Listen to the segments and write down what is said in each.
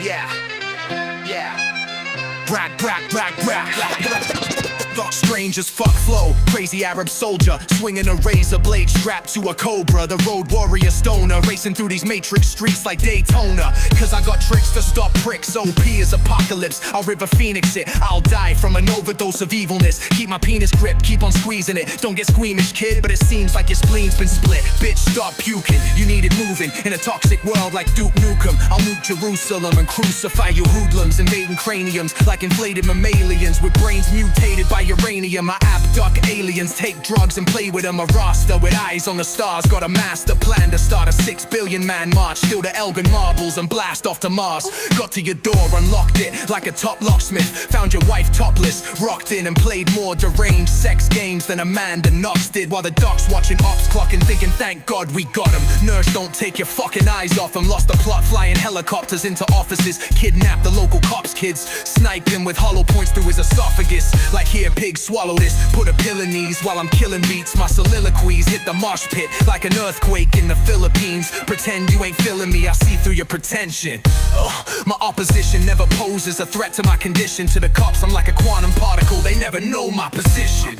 Yeah, Brack. Strange as fuck flow, crazy Arab soldier, swinging a razor blade strapped to a cobra. The road warrior stoner, racing through these matrix streets like Daytona. Cause I got tricks to stop pricks, OP is apocalypse. I'll River Phoenix it, I'll die from an overdose of evilness. Keep my penis gripped, keep on squeezing it. Don't get squeamish, kid, but it seems like your spleen's been split. Bitch, stop puking, you need it moving. In a toxic world like Duke Nukem, I'll nuke Jerusalem and crucify you hoodlums. Invading craniums like inflated mammalians with brains mutated by uranium. I abduct aliens, take drugs and play with them. A roster with eyes on the stars, got a master plan to start a 6 billion man march. Steal the Elgin marbles and blast off to Mars. Got to your door, unlocked it like a top locksmith. Found your wife topless, rocked in and played more deranged sex games than Amanda Knox did. While the doc's watching ops clocking, thinking thank God we got him. Nurse, don't take your fucking eyes off him. Lost the plot, flying helicopters into offices. Kidnapped the local cops kids, sniped him with hollow points through his esophagus. Like here, pig, swallow this. Put a pill in these while I'm killing beats. My soliloquies hit the mosh pit like an earthquake in the Philippines. Pretend you ain't feeling me, I see through your pretension. My opposition never poses a threat to my condition. To the cops I'm like a quantum particle, they never know my position.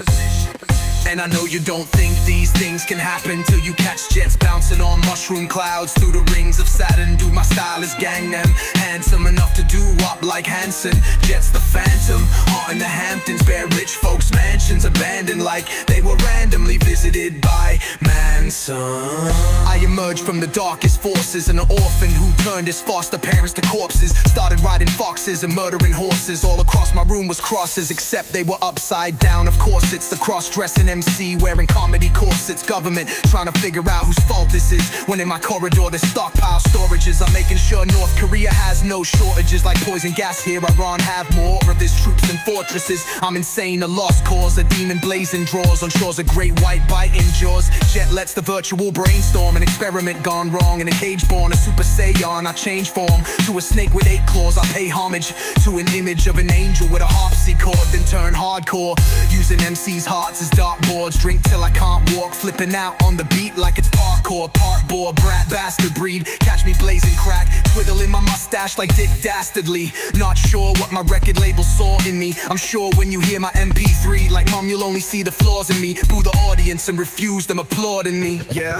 And I know you don't think these things can happen till you catch jets bouncing on mushroom clouds through the rings of Saturn. Dude, my style is Gangnam, handsome enough to do up like Hanson. Jetz the Phantom, haunting the Hamptons, bare rich folks' mansions abandoned like they were randomly visited by Manson. I emerged from the darkest forces, an orphan who turned his foster parents to corpses. Started riding foxes and murdering horses. All across my room was crosses, except they were upside down. Of course, it's the cross-dressing MC wearing comedy corsets. Government trying to figure out whose fault this is, when in my corridor there's stockpile storages. I'm making sure North Korea has no shortages. Like poison gas here, Iran have more of this troops and fortresses. I'm insane, a lost cause, a demon blazing draws on shores, a great white biting jaws. Jet Letz the virtual brainstorm, an experiment gone wrong. In a cage born, a super saiyan, I change form to a snake with 8 claws. I pay homage to an image of an angel with a harpsichord, then turn hardcore, using MC's hearts as dartboards. Drink till I can't walk, flipping out on the beat like it's parkour. Part boar, brat, bastard breed, catch me blazing crack, twiddling my mustache like Dick Dastardly. Not sure what my record label saw in me. I'm sure when you hear my MP3, like mom, you'll only see the flaws in me. Boo the audience and refuse them applauding me. Yeah.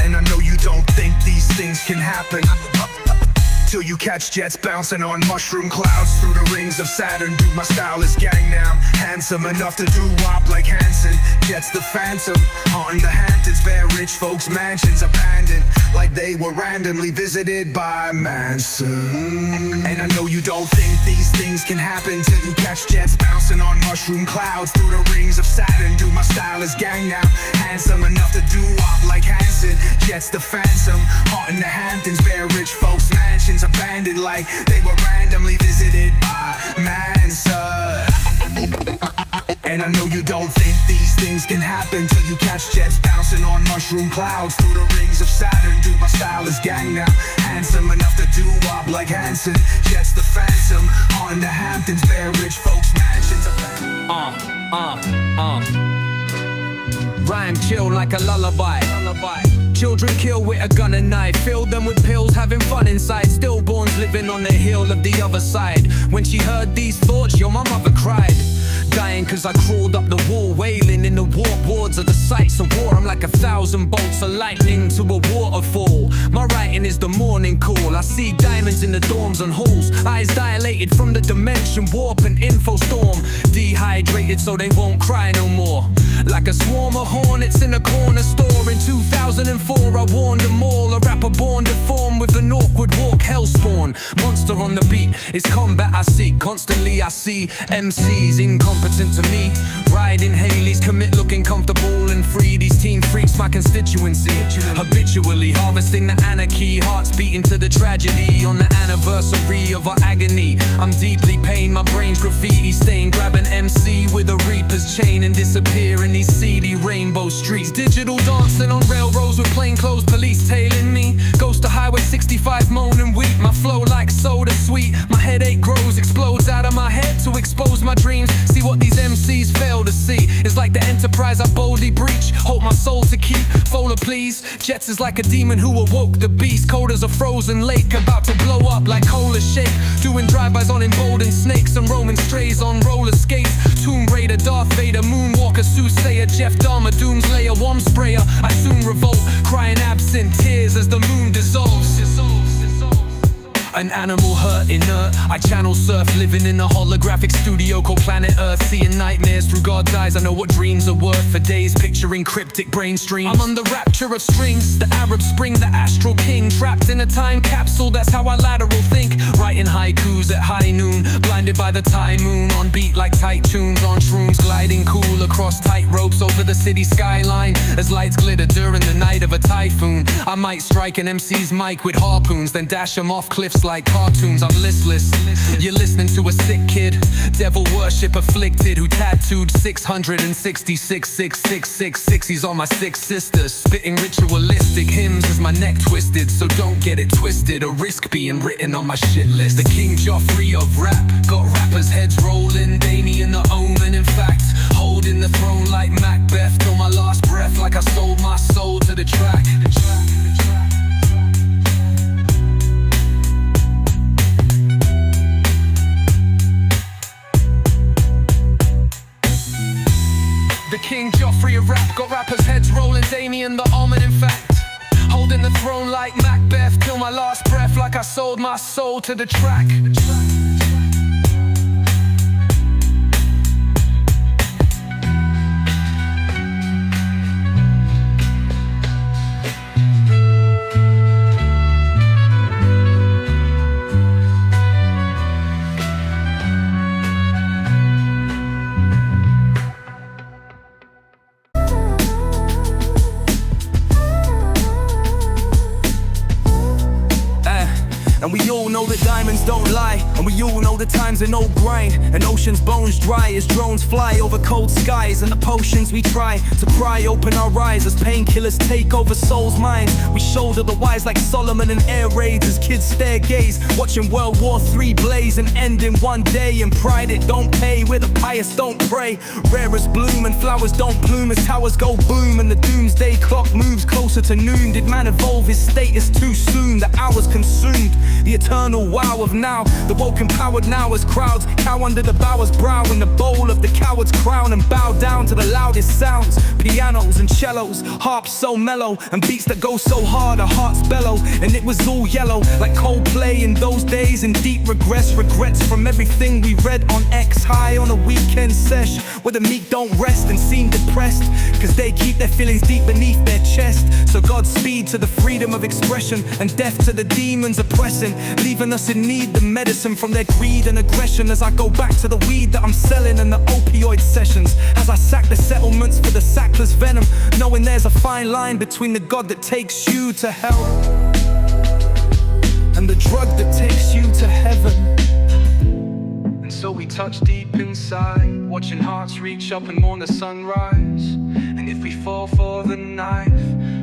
And I know you don't think these things can happen till you catch jets bouncing on mushroom clouds through the rings of Saturn. Dude, my style is Gangnam, handsome enough to do wop like Hanson. Jetz the Phantom, haunting the Hamptons, bare rich folks' mansions abandoned like they were randomly visited by Manson. And I know you don't think these things can happen till you catch jets bouncing on mushroom clouds through the rings of Saturn. Dude, my style is Gangnam, handsome enough to do wop like Hanson. Jetz the Phantom, haunting the Hamptons, bare rich folks' mansions abandoned like they were randomly visited by Manson. And I know you don't think these things can happen till you catch jets bouncing on mushroom clouds through the rings of Saturn. Dude, my style is Gangnam, handsome enough to do wop like Hanson. Jetz the Phantom, haunting the Hamptons, bare rich folks' mansions abandoned. Rhyme chill like a lullaby. Children kill with a gun and knife, fill them with pills, having fun inside. Stillborns living on the hill of the other side. When she heard these thoughts, yo, my mother cried. Dying cause I crawled up the wall, wailing in the warp wards of the sights of war. I'm like 1,000 bolts of lightning to a waterfall. My writing is the morning call. I see diamonds in the dorms and halls, eyes dilated from the dimension warp and info storm. Dehydrated so they won't cry no more. Like a swarm of hornets in a corner store. In 2004 I warned them all. A rapper born deformed with an awkward walk, hellspawn. Monster on the beat, it's combat I seek. Constantly I see MCs incompetent to me. Riding Haleys, commit looking comfortable and free. These teen freaks my constituency. Habitually harvesting the anarchy. Hearts beating to the tragedy on the anniversary of our agony. I'm deeply pained, my brain's graffiti stain. Grab an MC with a reaper's chain and disappear in these seedy rainbow streets. Digital dancing on railroads with plainclothes police tailing me. Goes to Highway 65 moaning weak. My flow like soda sweet. My headache grows, explodes out of my head to expose my dreams. See what these MCs fail to see. It's like the enterprise enterprise I boldly breach. Hope my soul to keep, Fola please. Jetz is like a demon who awoke the beast. Cold as a frozen lake, about to blow up like cola shake. Doing drive-bys on emboldened snakes and Roman strays on roller skates. Tomb Raider, Darth Vader, Moonwalker, Soothsayer, Jeff Dahmer, Doomslayer, Worm Sprayer. I soon revolt, crying absent tears as the moon dissolves. An animal hurt, inert. I channel surf, living in a holographic studio called Planet Earth. Seeing nightmares through God's eyes, I know what dreams are worth. For days picturing cryptic brain streams. I'm on the rapture of strings, the Arab Spring, the astral king. Trapped in a time capsule, that's how I lateral think. Writing haikus at high noon, blinded by the Thai moon. On beat like tight tunes, on shrooms. Gliding cool across tight ropes over the city skyline. As lights glitter during the night of a typhoon. I might strike an MC's mic with harpoons, then dash him off cliffs like cartoons. I'm listless. You're listening to a sick kid, devil worship afflicted, who tattooed 666. He's on my six sisters, spitting ritualistic hymns as my neck twisted. So don't get it twisted, or risk being written on my shit list. The King Joffrey of rap, got rappers' heads rolling. Damien the Omen, in fact, holding the throne like Macbeth. Till my last breath, like I sold my soul to the track. The King Joffrey of rap, got rappers' heads rolling. Damien the Omen, in fact, holding the throne like Macbeth. Till my last breath, like I sold my soul to the track. And we all know that diamonds don't lie, and we all know the times are no grind, and ocean's bones dry as drones fly over cold skies. And the potions we try to pry open our eyes as painkillers take over souls' minds. We shoulder the wise like Solomon and air raids as kids stare gaze, watching World War III blaze and end in one day. And pride it don't pay, where the pious don't pray. Rarest bloom and flowers don't bloom as towers go boom, and the doomsday clock moves closer to noon. Did man evolve his status too soon? The hours consumed the eternal wow of now. The woke empowered now as crowds cow under the bower's brow in the bowl of the coward's crown, and bow down to the loudest sounds. Pianos and cellos, harps so mellow, and beats that go so hard our hearts bellow. And it was all yellow like Coldplay in those days, and deep regrets from everything we read on X. High on a weekend sesh where the meek don't rest and seem depressed, cause they keep their feelings deep beneath their chest. So Godspeed to the freedom of expression, and death to the demons oppressing, leaving us in need the medicine from their greed and aggression. As I go back to the weed that I'm selling and the opioid sessions, as I sack the settlements for the Sackler's venom, knowing there's a fine line between the God that takes you to hell and the drug that takes you to heaven. And so we touch deep inside, watching hearts reach up and mourn the sunrise. And if we fall for the knife,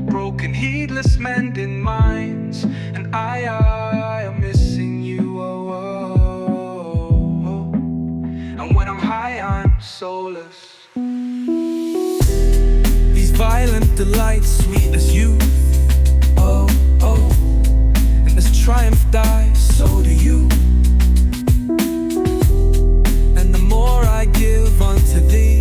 broken heedless mending minds. And I am missing you, oh, oh, oh. And when I'm high, I'm soulless. These violent delights, sweet as youth, oh, oh. And as triumph dies, so do you. And the more I give unto thee,